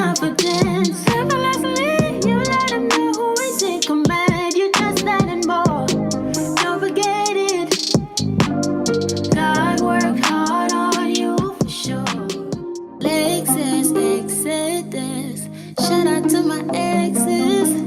confidence. Effortlessly, you let them know who is in command. You just that and more. Don't forget it. God worked hard on you for sure. Lexus, Exodus. Shout out to my exes.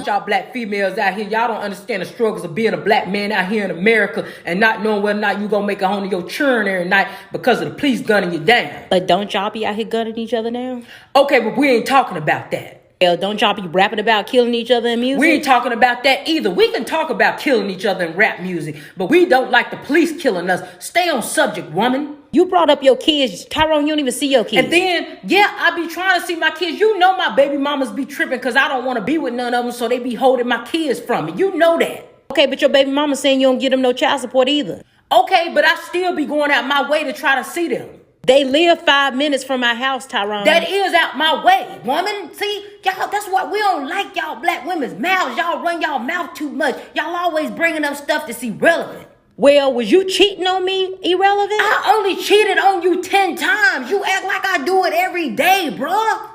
Y'all black females out here, y'all don't understand the struggles of being a black man out here in America and not knowing whether or not you gonna make it home to your children every night because of the police gunning you down. But don't y'all be out here gunning each other down? Okay, but we ain't talking about that. Hell, don't y'all be rapping about killing each other in music? We ain't talking about that either. We can talk about killing each other in rap music, but we don't like the police killing us. Stay on subject, woman. You brought up your kids. Tyrone, you don't even see your kids. And then, yeah, I be trying to see my kids. You know my baby mamas be tripping because I don't want to be with none of them, so they be holding my kids from me. You know that. Okay, but your baby mama saying you don't get them no child support either. Okay, but I still be going out my way to try to see them. They live 5 minutes from my house, Tyrone. That is out my way, woman. See, y'all, that's why we don't like y'all black women's mouths. Y'all run y'all mouth too much. Y'all always bringing up stuff that's irrelevant. Well, was you cheating on me irrelevant? I only cheated on you 10 times. You act like I do it every day, bruh.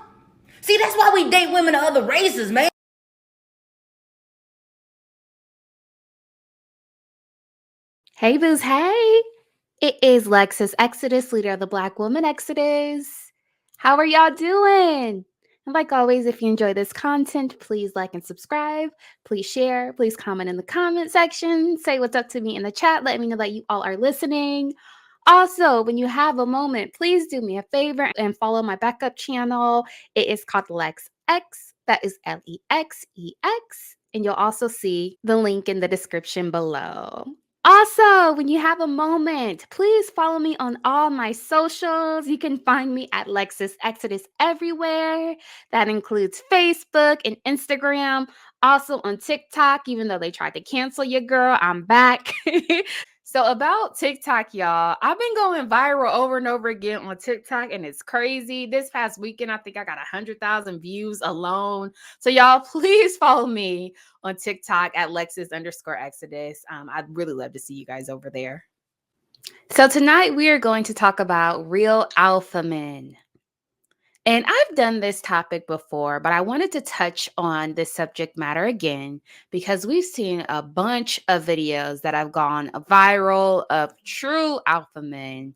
See, that's why we date women of other races, man. Hey, boos, hey. It is Lexus Exodus, leader of the Black Woman Exodus. How are y'all doing? And like always, if you enjoy this content, please like and subscribe. Please share. Please comment in the comment section. Say what's up to me in the chat. Let me know that you all are listening. Also, when you have a moment, please do me a favor and follow my backup channel. It is called LexX. That is LEXEX. And you'll also see the link in the description below. Also, when you have a moment, please follow me on all my socials. You can find me at Lexus Exodus everywhere. That includes Facebook and Instagram. Also on TikTok, even though they tried to cancel your girl, I'm back. So about TikTok, y'all, I've been going viral over and over again on TikTok, and it's crazy. This past weekend, I think I got 100,000 views alone. So y'all, please follow me on TikTok at Lexus_Exodus. I'd really love to see you guys over there. So tonight we are going to talk about real alpha men. And I've done this topic before, but I wanted to touch on this subject matter again because we've seen a bunch of videos that have gone viral of true alpha men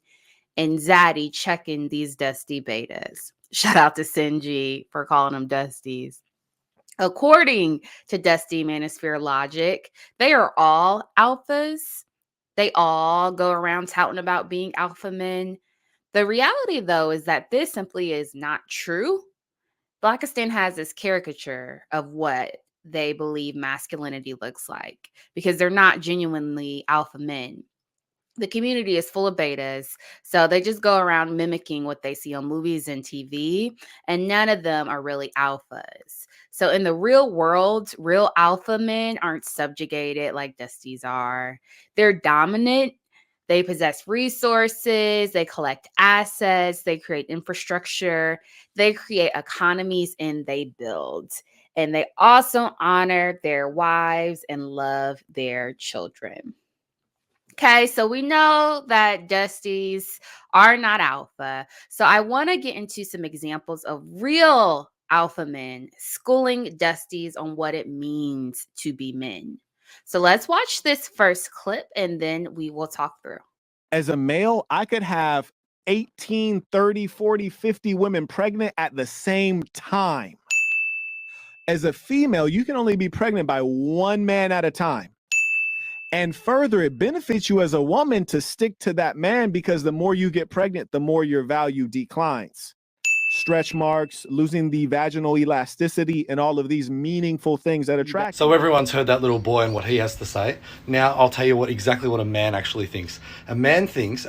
and Zaddy checking these dusty betas. Shout out to Sinji for calling them dusties. According to Dusty Manosphere Logic, they are all alphas. They all go around touting about being alpha men. The reality, though, is that this simply is not true. Blackistan has this caricature of what they believe masculinity looks like because they're not genuinely alpha men. The community is full of betas, so they just go around mimicking what they see on movies and TV, and none of them are really alphas. So in the real world, real alpha men aren't subjugated like Dusties are. They're dominant. They possess resources, they collect assets, they create infrastructure, they create economies, and they build. And they also honor their wives and love their children. Okay, so we know that Dusties are not alpha. So I want to get into some examples of real alpha men schooling Dusties on what it means to be men. So let's watch this first clip and then we will talk through. As a male, I could have 18, 30, 40, 50 women pregnant at the same time. As a female, you can only be pregnant by one man at a time. And further, it benefits you as a woman to stick to that man because the more you get pregnant, the more your value declines. Stretch marks, losing the vaginal elasticity, and all of these meaningful things that attract. So everyone's heard that little boy and what he has to say. Now I'll tell you exactly what a man actually thinks. A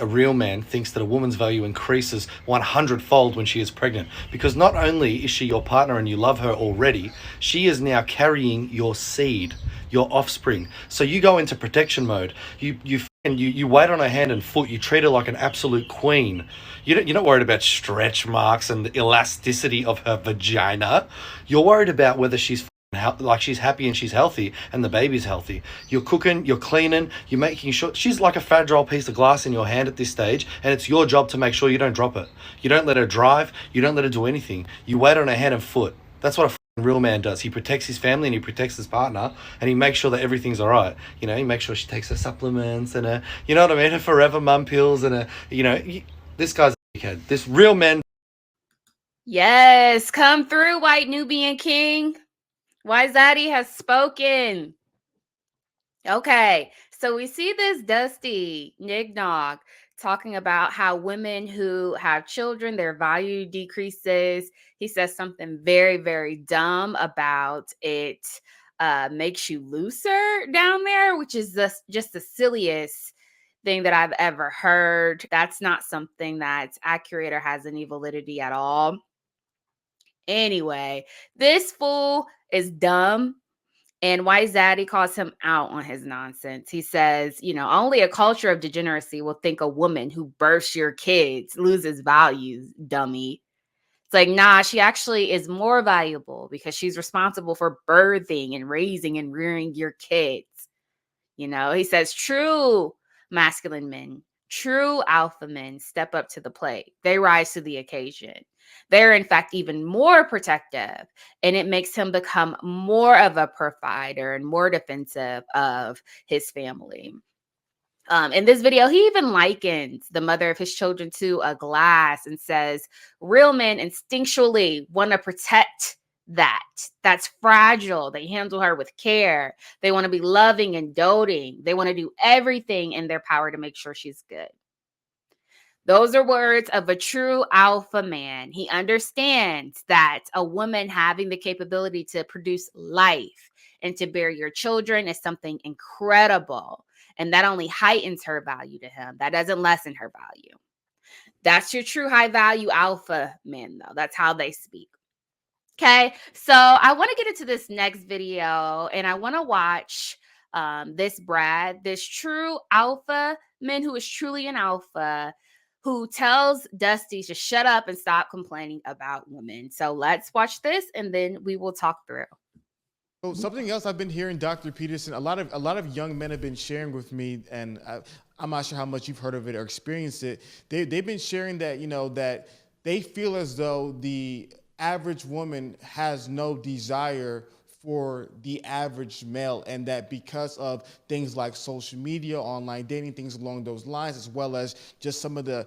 real man thinks that a woman's value increases 100-fold when she is pregnant, because not only is she your partner and you love her already, she is now carrying your seed, your offspring. So you go into protection mode. You wait on her hand and foot. You treat her like an absolute queen. You're not worried about stretch marks and the elasticity of her vagina. You're worried about whether she's like she's happy and she's healthy and the baby's healthy. You're cooking, you're cleaning, you're making sure she's like a fragile piece of glass in your hand at this stage, and it's your job to make sure you don't drop it. You don't let her drive, you don't let her do anything. You wait on her hand and foot. That's what a real man does. He protects his family and he protects his partner, and he makes sure that everything's all right. You know, he makes sure she takes her supplements and her, you know what I mean, her Forever Mum pills and her, you know, this guy's a dickhead. This real man. Yes, come through, white Nubian king. Why Zaddy has spoken. Okay, so we see this Dusty Nignog talking about how women who have children, their value decreases. He says something very, very dumb about it makes you looser down there, which is just the silliest thing that I've ever heard. That's not something that's accurate or has any validity at all. Anyway, this fool is dumb. And White Zaddy calls him out on his nonsense. He says, you know, only a culture of degeneracy will think a woman who births your kids loses values, dummy. It's like, nah, she actually is more valuable because she's responsible for birthing and raising and rearing your kids. You know, he says true masculine men, true alpha men step up to the plate. They rise to the occasion. They're, in fact, even more protective, and it makes him become more of a provider and more defensive of his family. In this video, he even likens the mother of his children to a glass and says, real men instinctually want to protect that. That's fragile. They handle her with care. They want to be loving and doting. They want to do everything in their power to make sure she's good. Those are words of a true alpha man. He understands that a woman having the capability to produce life and to bear your children is something incredible. And that only heightens her value to him. That doesn't lessen her value. That's your true high value alpha men, though. That's how they speak. Okay, so I want to get into this next video, and I want to watch this Brad, this true alpha man who is truly an alpha, who tells Dusty to shut up and stop complaining about women. So let's watch this, and then we will talk through. So something else I've been hearing, Dr. Peterson, a lot of young men have been sharing with me, and I'm not sure how much you've heard of it or experienced it. They've been sharing that, you know, that they feel as though the average woman has no desire for the average male, and that because of things like social media, online dating, things along those lines, as well as just some of the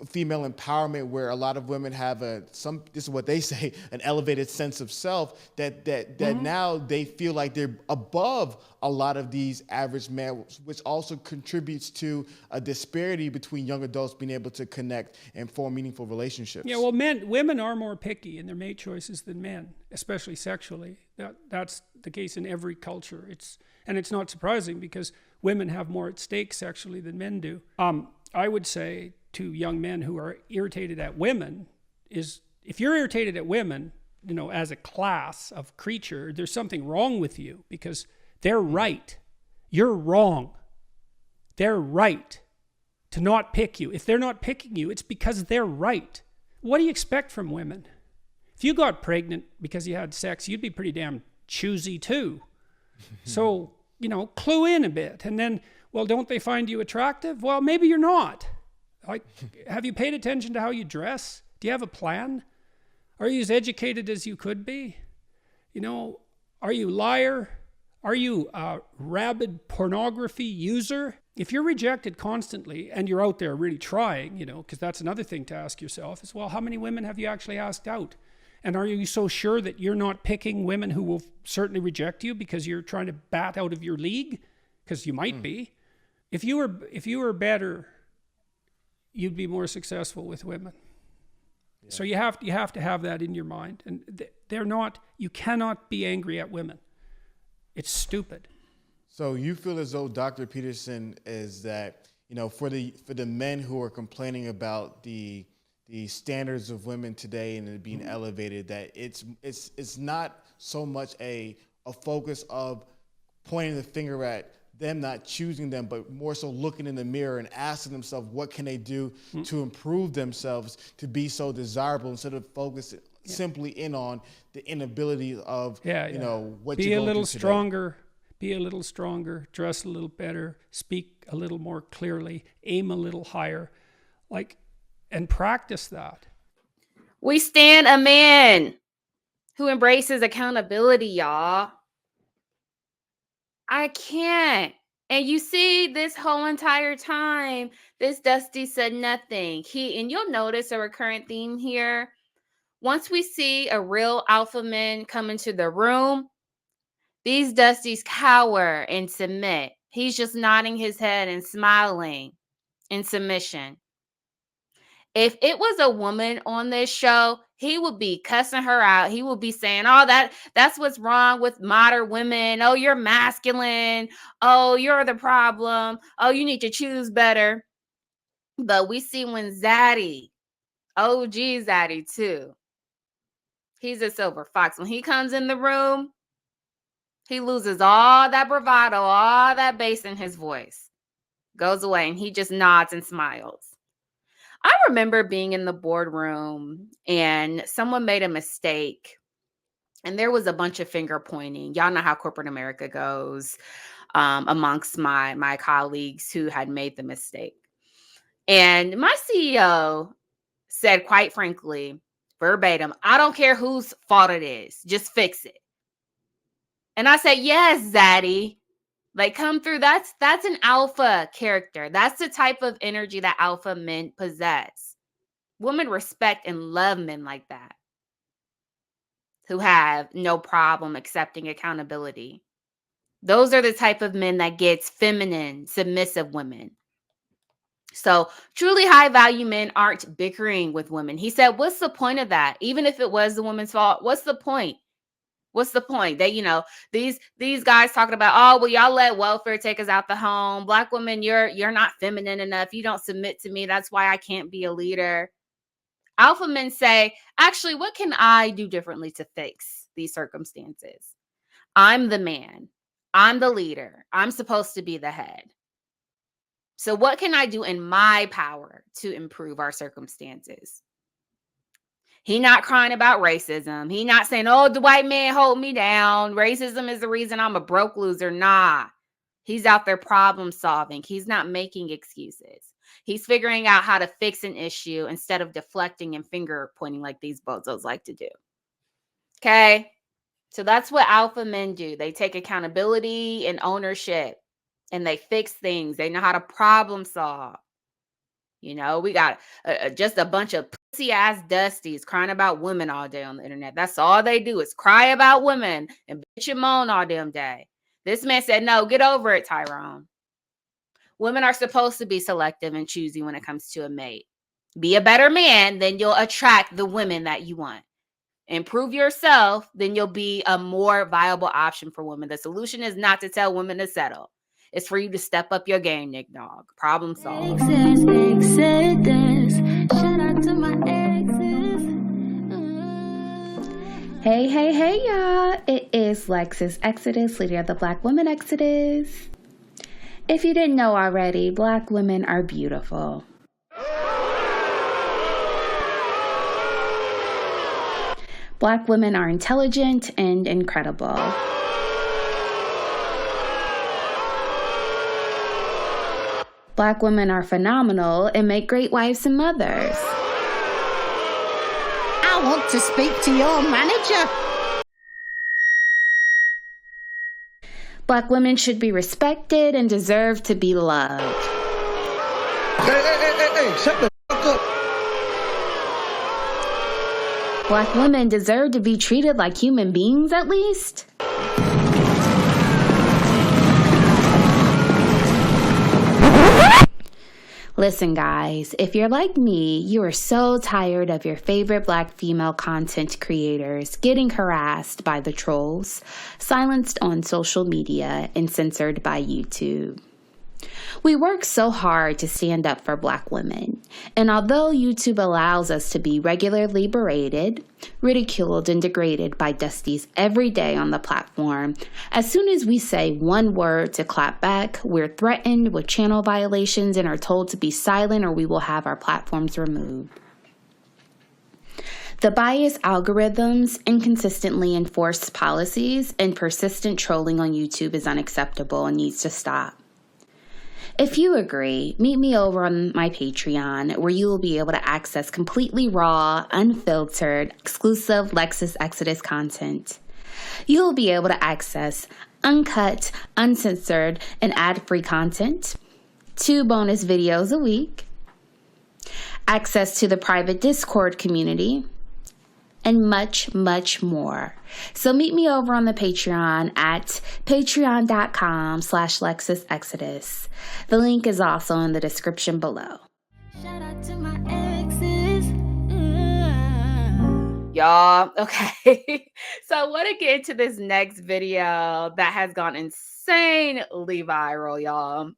female empowerment where a lot of women have this is what they say, an elevated sense of self, that now they feel like they're above a lot of these average males, which also contributes to a disparity between young adults being able to connect and form meaningful relationships. Yeah, well, women are more picky in their mate choices than men, especially sexually. That's the case in every culture. It's not surprising because women have more at stake sexually than men do. I would say to young men who are irritated at women is, if you're irritated at women, you know, as a class of creature, there's something wrong with you because they're right. You're wrong. They're right to not pick you. If they're not picking you, it's because they're right. What do you expect from women? If you got pregnant because you had sex, you'd be pretty damn choosy too. So, you know, clue in a bit. And then, well, don't they find you attractive? Well, maybe you're not. Like, have you paid attention to how you dress? Do you have a plan? Are you as educated as you could be? You know, are you a liar? Are you a rabid pornography user? If you're rejected constantly and you're out there really trying, you know, because that's another thing to ask yourself is, well, how many women have you actually asked out? And are you so sure that you're not picking women who will certainly reject you because you're trying to bat out of your league? Because you might be. If you were better, you'd be more successful with women. Yeah. So you have to have that in your mind. And you cannot be angry at women. It's stupid. So you feel as though, Dr. Peterson, is that, you know, for the men who are complaining about the standards of women today and it being elevated, that it's not so much a focus of pointing the finger at them not choosing them, but more so looking in the mirror and asking themselves what can they do to improve themselves to be so desirable, instead of focusing simply in on the inability of, you know, what be you're a going little through today. stronger, be a little stronger, dress a little better, speak a little more clearly, aim a little higher, like, and practice that. We stand a man who embraces accountability, y'all. I can't. And you see, this whole entire time, this Dusty said nothing. And you'll notice a recurrent theme here. Once we see a real alpha man come into the room, these Dusties cower and submit. He's just nodding his head and smiling in submission. If it was a woman on this show, he would be cussing her out. He would be saying, oh, that's what's wrong with modern women. Oh, you're masculine. Oh, you're the problem. Oh, you need to choose better. But we see when Zaddy, OG Zaddy too, he's a silver fox. When he comes in the room, he loses all that bravado, all that bass in his voice. Goes away and he just nods and smiles. I remember being in the boardroom and someone made a mistake and there was a bunch of finger pointing. Y'all know how corporate America goes amongst my colleagues who had made the mistake. And my CEO said, quite frankly, verbatim, I don't care whose fault it is, just fix it. And I said, yes, Zaddy. Like, come through. That's an alpha character. That's the type of energy that alpha men possess. Women respect and love men like that, who have no problem accepting accountability. Those are the type of men that gets feminine, submissive women. So truly high value men aren't bickering with women. He said, what's the point of that? Even if it was the woman's fault, what's the point? What's the point? That, you know, these guys talking about, oh, well, y'all let welfare take us out the home. Black women, you're not feminine enough. You don't submit to me. That's why I can't be a leader. Alpha men say, actually, what can I do differently to fix these circumstances? I'm the man. I'm the leader. I'm supposed to be the head. So what can I do in my power to improve our circumstances? He not crying about racism. He not saying, oh, the white man hold me down. Racism is the reason I'm a broke loser. Nah, he's out there problem solving. He's not making excuses. He's figuring out how to fix an issue instead of deflecting and finger pointing like these bozos like to do. Okay. So that's what alpha men do. They take accountability and ownership and they fix things. They know how to problem solve. You know, we got just a bunch of pussy ass Dusties crying about women all day on the internet. That's all they do is cry about women and bitch and moan all damn day. This man said, no, get over it, Tyrone. Women are supposed to be selective and choosy when it comes to a mate. Be a better man, then you'll attract the women that you want. Improve yourself, then you'll be a more viable option for women. The solution is not to tell women to settle. It's for you to step up your game, Nick Dog. Problem solved. Exodus. Shout out to my exes. Hey, y'all. It is Lexus Exodus, leader of the Black Women Exodus. If you didn't know already, Black women are beautiful. Black women are intelligent and incredible. Black women are phenomenal and make great wives and mothers. I want to speak to your manager. Black women should be respected and deserve to be loved. Hey, shut the fuck up. Black women deserve to be treated like human beings at least. Listen, guys, if you're like me, you are so tired of your favorite Black female content creators getting harassed by the trolls, silenced on social media, and censored by YouTube. We work so hard to stand up for Black women, and although YouTube allows us to be regularly berated, ridiculed, and degraded by Dusties every day on the platform, as soon as we say one word to clap back, we're threatened with channel violations and are told to be silent or we will have our platforms removed. The biased algorithms, inconsistently enforced policies, and persistent trolling on YouTube is unacceptable and needs to stop. If you agree, meet me over on my Patreon, where you will be able to access completely raw, unfiltered, exclusive Lexus Exodus content. You will be able to access uncut, uncensored, and ad-free content, 2 bonus videos a week, access to the private Discord community, and much, much more. So meet me over on the Patreon at patreon.com/LexusExodus. The link is also in the description below. Shout out to my exes. Y'all, okay. So I want to get into this next video that has gone insanely viral, y'all.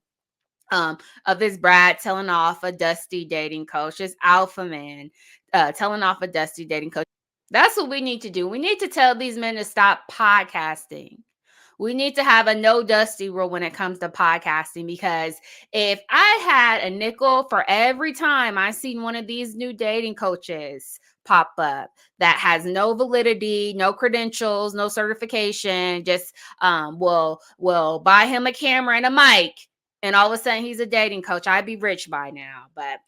Of this Brad telling off a dusty dating coach, this alpha man telling off a dusty dating coach. That's what we need to do. We need to tell these men to stop podcasting. We need to have a no dusty rule when it comes to podcasting, because if I had a nickel for every time I seen one of these new dating coaches pop up that has no validity, no credentials, no certification, just will buy him a camera and a mic, and all of a sudden he's a dating coach, I'd be rich by now. But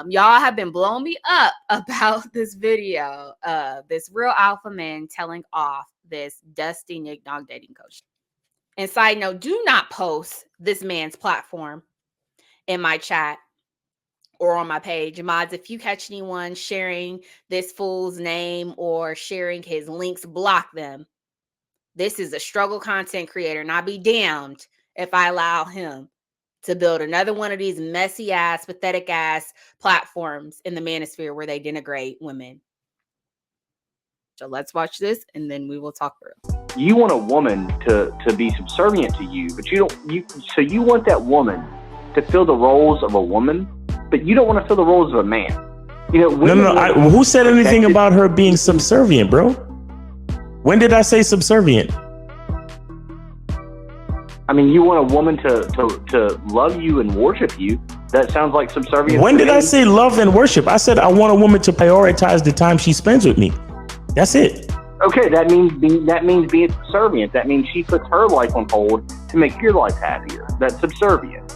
y'all have been blowing me up about this video of this real alpha man telling off this dusty Nick Nog dating coach. And side note, do not post this man's platform in my chat or on my page. Mods, if you catch anyone sharing this fool's name or sharing his links, block them. This is a struggle content creator, and I'll be damned if I allow him to build another one of these messy ass, pathetic ass platforms in the manosphere where they denigrate women. So let's watch this and then we will talk through. You want a woman to be subservient to you, but you want that woman to fill the roles of a woman, but you don't want to fill the roles of a man. You know, No. Who said anything about her being subservient, bro? When did I say subservient? I mean, you want a woman to love you and worship you. That sounds like subservience. When did I say love and worship? I said I want a woman to prioritize the time she spends with me. That's it. Okay, that means being subservient. That means she puts her life on hold to make your life happier. That's subservient.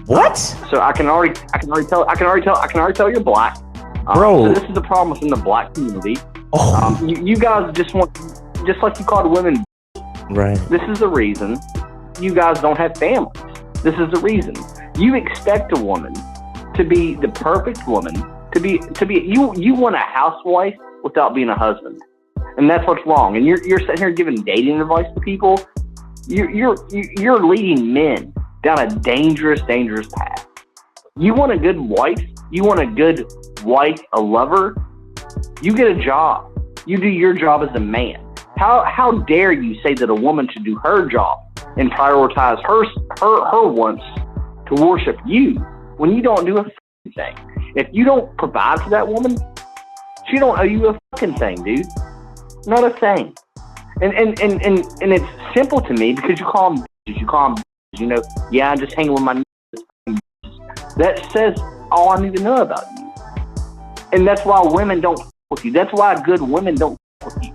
What? So I can already tell you're black, bro. So this is the problem within the black community. Oh. You guys just like you called women. Right. This is the reason you guys don't have families. This is the reason. You expect a woman to be the perfect woman, to be you want a housewife without being a husband. And that's what's wrong. And you're sitting here giving dating advice to people. You're leading men down a dangerous path. You want a good wife, a lover, you get a job. You do your job as a man. How dare you say that a woman should do her job and prioritize her wants to worship you when you don't do a fucking thing? If you don't provide for that woman, she don't owe you a fucking thing, dude. Not a thing. And it's simple to me because you call them bitches, you know, yeah, I'm just hanging with my bitches. That says all I need to know about you. And that's why women don't with you. That's why good women don't with you.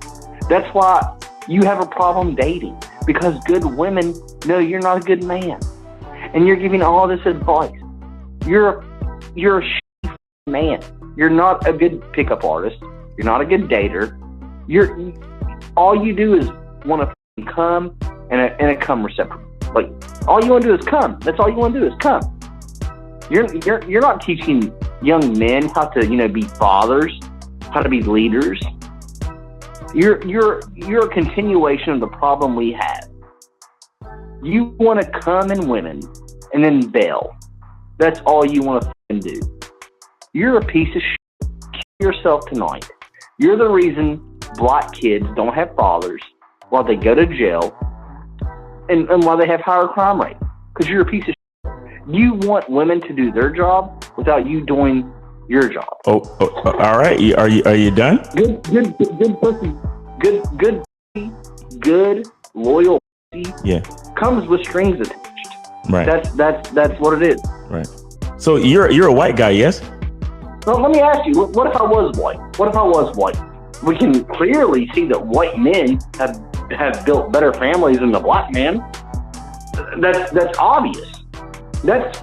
That's why you have a problem dating, because good women know you're not a good man. And you're giving all this advice. You're a man. You're not a good pickup artist. You're not a good dater. All you do is want to come and a cum receptacle. Like, all you want to do is come. That's all you want to do is come. You're not teaching young men how to, you know, be fathers, how to be leaders. You're a continuation of the problem we have. You want to come in women and then bail. That's all you want to do. You're a piece of shit. Kill yourself tonight. You're the reason black kids don't have fathers while they go to jail and while they have higher crime rate, because you're a piece of shit. You want women to do their job without you doing your job. Oh, all right. Are you done? Good pussy. Good loyal pussy. Yeah. Comes with strings attached. Right. That's what it is. Right. So you're a white guy, yes? Well, let me ask you, what if I was white? What if I was white? We can clearly see that white men have built better families than the black man. That's obvious. That's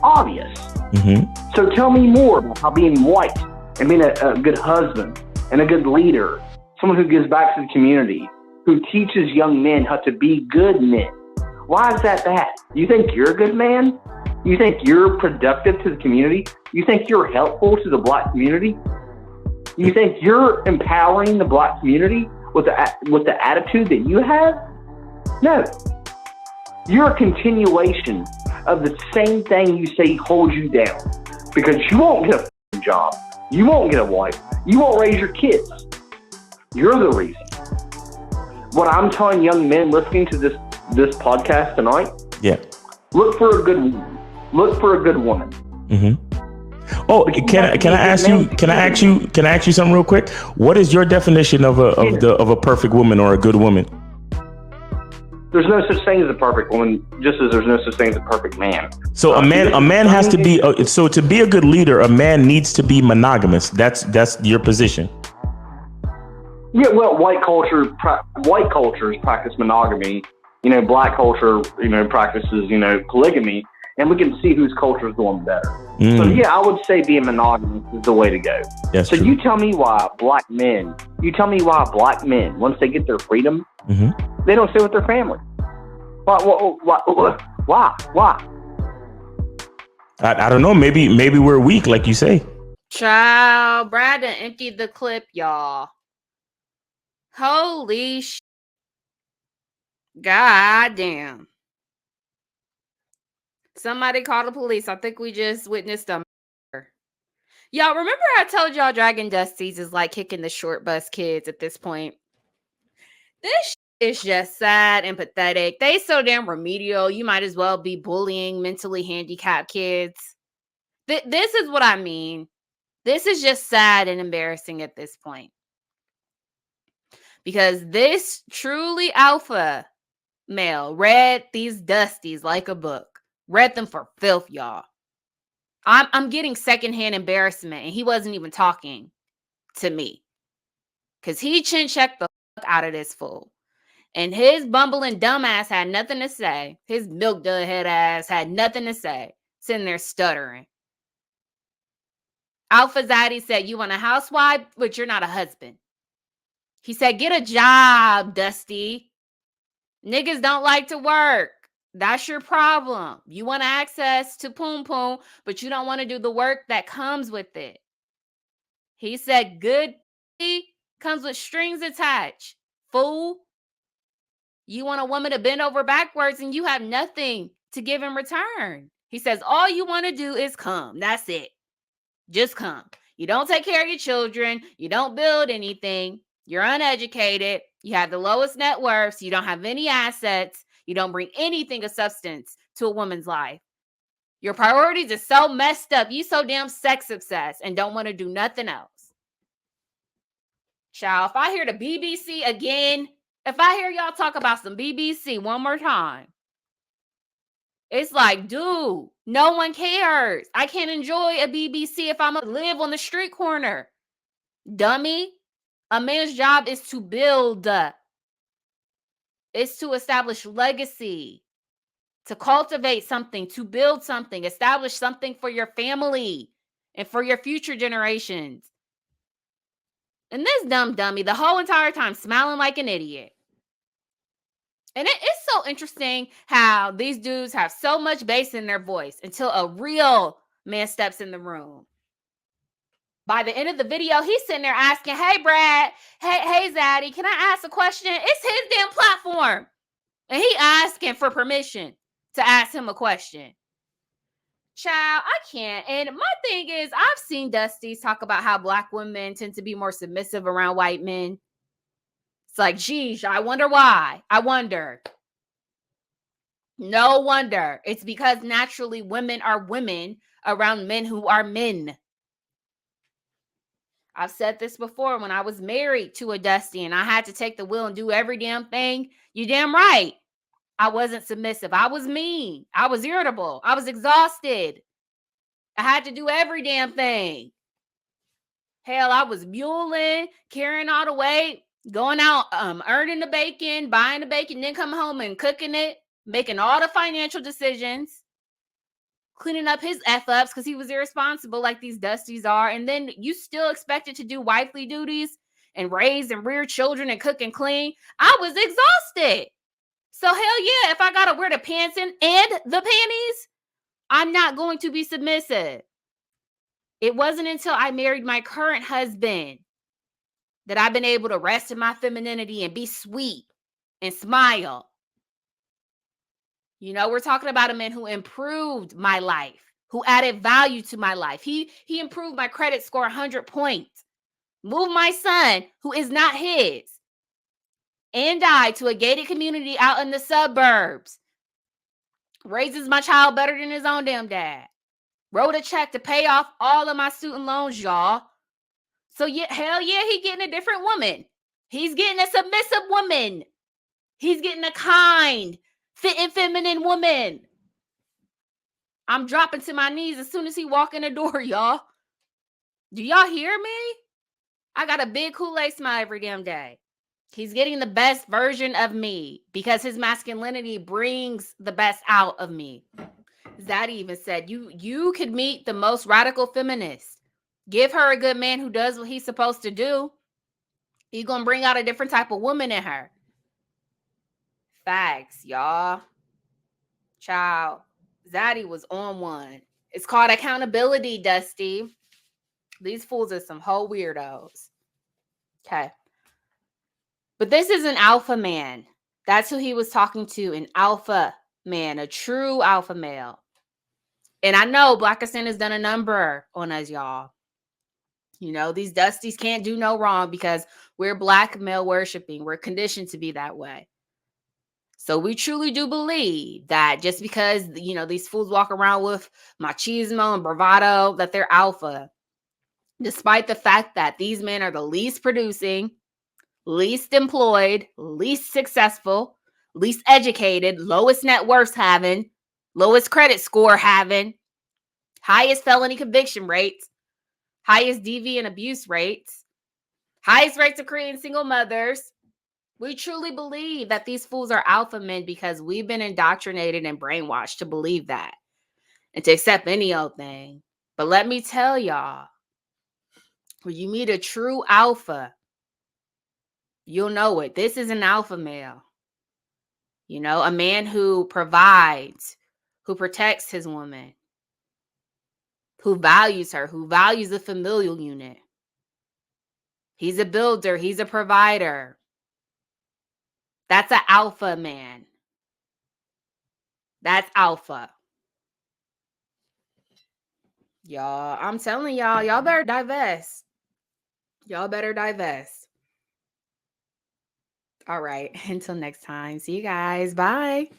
obvious. Mm-hmm. So tell me more about how being white and being a good husband and a good leader, someone who gives back to the community, who teaches young men how to be good men. Why is that? You think you're a good man? You think you're productive to the community? You think you're helpful to the black community? You think you're empowering the black community with the attitude that you have? No. You're a continuation of the same thing you say holds you down, because you won't get a job. You won't get a wife. You won't raise your kids. You're the reason. What I'm telling young men listening to this podcast tonight, look for a good woman. Look for a good woman. Mm-hmm. Oh, can I ask you something real quick? What is your definition of a perfect woman or a good woman? There's no such thing as a perfect woman, just as there's no such thing as a perfect man. So a man has to be. So to be a good leader, a man needs to be monogamous. That's your position. Yeah, well, white cultures practice monogamy. Black culture, practices, polygamy, and we can see whose culture is going better. So yeah, I would say being monogamous is the way to go. That's so true. you tell me why black men, once they get their freedom, they don't stay with their family. Why? I don't know. Maybe we're weak, like you say. Child, Brad done emptied the clip, y'all. Holy sh! God damn. Somebody call the police. I think we just witnessed a murder. Y'all, remember I told y'all Dragon Dusties is like kicking the short bus kids at this point? This is just sad and pathetic. They so damn remedial. You might as well be bullying mentally handicapped kids. This is what I mean. This is just sad and embarrassing at this point. Because this truly alpha male read these Dusties like a book. Read them for filth, y'all. I'm getting secondhand embarrassment, and he wasn't even talking to me. Because he chin-checked the fuck out of this fool. And his bumbling dumbass had nothing to say. His milk dud head ass had nothing to say. Sitting there stuttering. Alpha Zaddy said, you want a housewife, but you're not a husband. He said, get a job, Dusty. Niggas don't like to work. That's your problem. You want access to Poom Poom, but you don't want to do the work that comes with it. He said, good comes with strings attached. Fool. You want a woman to bend over backwards and you have nothing to give in return. He says, all you want to do is come. That's it. Just come. You don't take care of your children. You don't build anything. You're uneducated. You have the lowest net worths. You don't have any assets. You don't bring anything of substance to a woman's life. Your priorities are so messed up. You so damn sex obsessed and don't want to do nothing else. Child, if I hear the BBC again, if I hear y'all talk about some BBC one more time, it's like, dude, no one cares. I can't enjoy a BBC if I'm going to live on the street corner. Dummy. A man's job is to build. It's to establish legacy, to cultivate something, to build something, establish something for your family and for your future generations. And this dumb dummy the whole entire time smiling like an idiot. And it's so interesting how these dudes have so much bass in their voice until a real man steps in the room. By the end of the video, he's sitting there asking, hey, Brad, hey, Zaddy, can I ask a question? It's his damn platform. And he asking for permission to ask him a question. Child, I can't. And my thing is, I've seen Dusties talk about how black women tend to be more submissive around white men. It's like, geez, I wonder why. I wonder. No wonder. It's because naturally women are women around men who are men. I've said this before when I was married to a Dusty and I had to take the wheel and do every damn thing. You damn right. I wasn't submissive. I was mean. I was irritable. I was exhausted. I had to do every damn thing. Hell, I was muling, carrying all the weight, going out, earning the bacon, buying the bacon, then coming home and cooking it, making all the financial decisions, cleaning up his F-ups because he was irresponsible like these Dusties are. And then you still expected to do wifely duties and raise and rear children and cook and clean. I was exhausted. So hell yeah, if I got to wear the pants and the panties, I'm not going to be submissive. It wasn't until I married my current husband that I've been able to rest in my femininity and be sweet and smile. You know, we're talking about a man who improved my life, who added value to my life. He improved my credit score 100 points. Moved my son, who is not his, and I to a gated community out in the suburbs. Raises my child better than his own damn dad. Wrote a check to pay off all of my student loans, y'all. So yeah, hell yeah, he getting a different woman. He's getting a submissive woman. He's getting a kind, fit and feminine woman. I'm dropping to my knees as soon as he walk in the door, y'all. Do y'all hear me? I got a big Kool-Aid smile every damn day. He's getting the best version of me because his masculinity brings the best out of me. Zaddy even said, you could meet the most radical feminist. Give her a good man who does what he's supposed to do. He's going to bring out a different type of woman in her. Facts, y'all. Child, Zaddy was on one. It's called accountability, Dusty. These fools are some whole weirdos. Okay. But this is an alpha man. That's who he was talking to, an alpha man, a true alpha male. And I know Blackistan has done a number on us, y'all. You know, these Dusties can't do no wrong because we're black male worshiping. We're conditioned to be that way. So we truly do believe that just because, you know, these fools walk around with machismo and bravado, that they're alpha. Despite the fact that these men are the least producing, least employed, least successful, least educated, lowest net worth having, lowest credit score having, highest felony conviction rates, highest DV and abuse rates, highest rates of creating single mothers. We truly believe that these fools are alpha men because we've been indoctrinated and brainwashed to believe that and to accept any old thing. But let me tell y'all, when you meet a true alpha, you'll know it. This is an alpha male. You know, a man who provides, who protects his woman, who values her, who values the familial unit. He's a builder. He's a provider. That's an alpha man. That's alpha. Y'all, I'm telling y'all, y'all better divest. Y'all better divest. All right. Until next time. See you guys. Bye.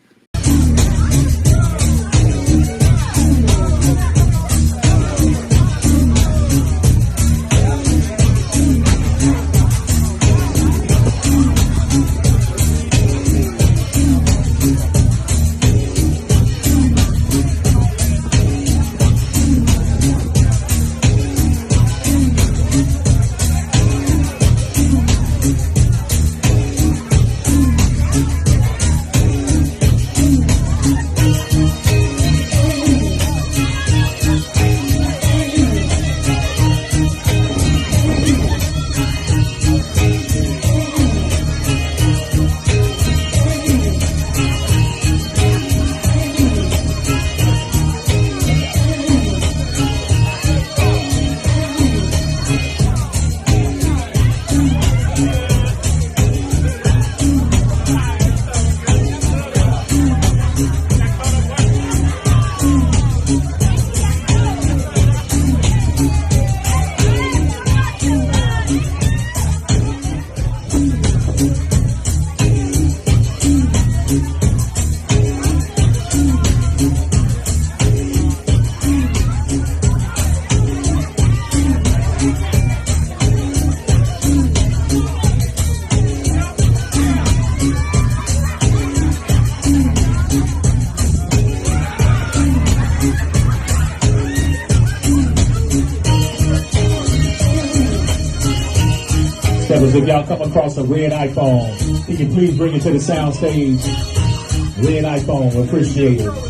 Fellas, if y'all come across a red iPhone, can you please bring it to the sound stage? Red iPhone, appreciate it.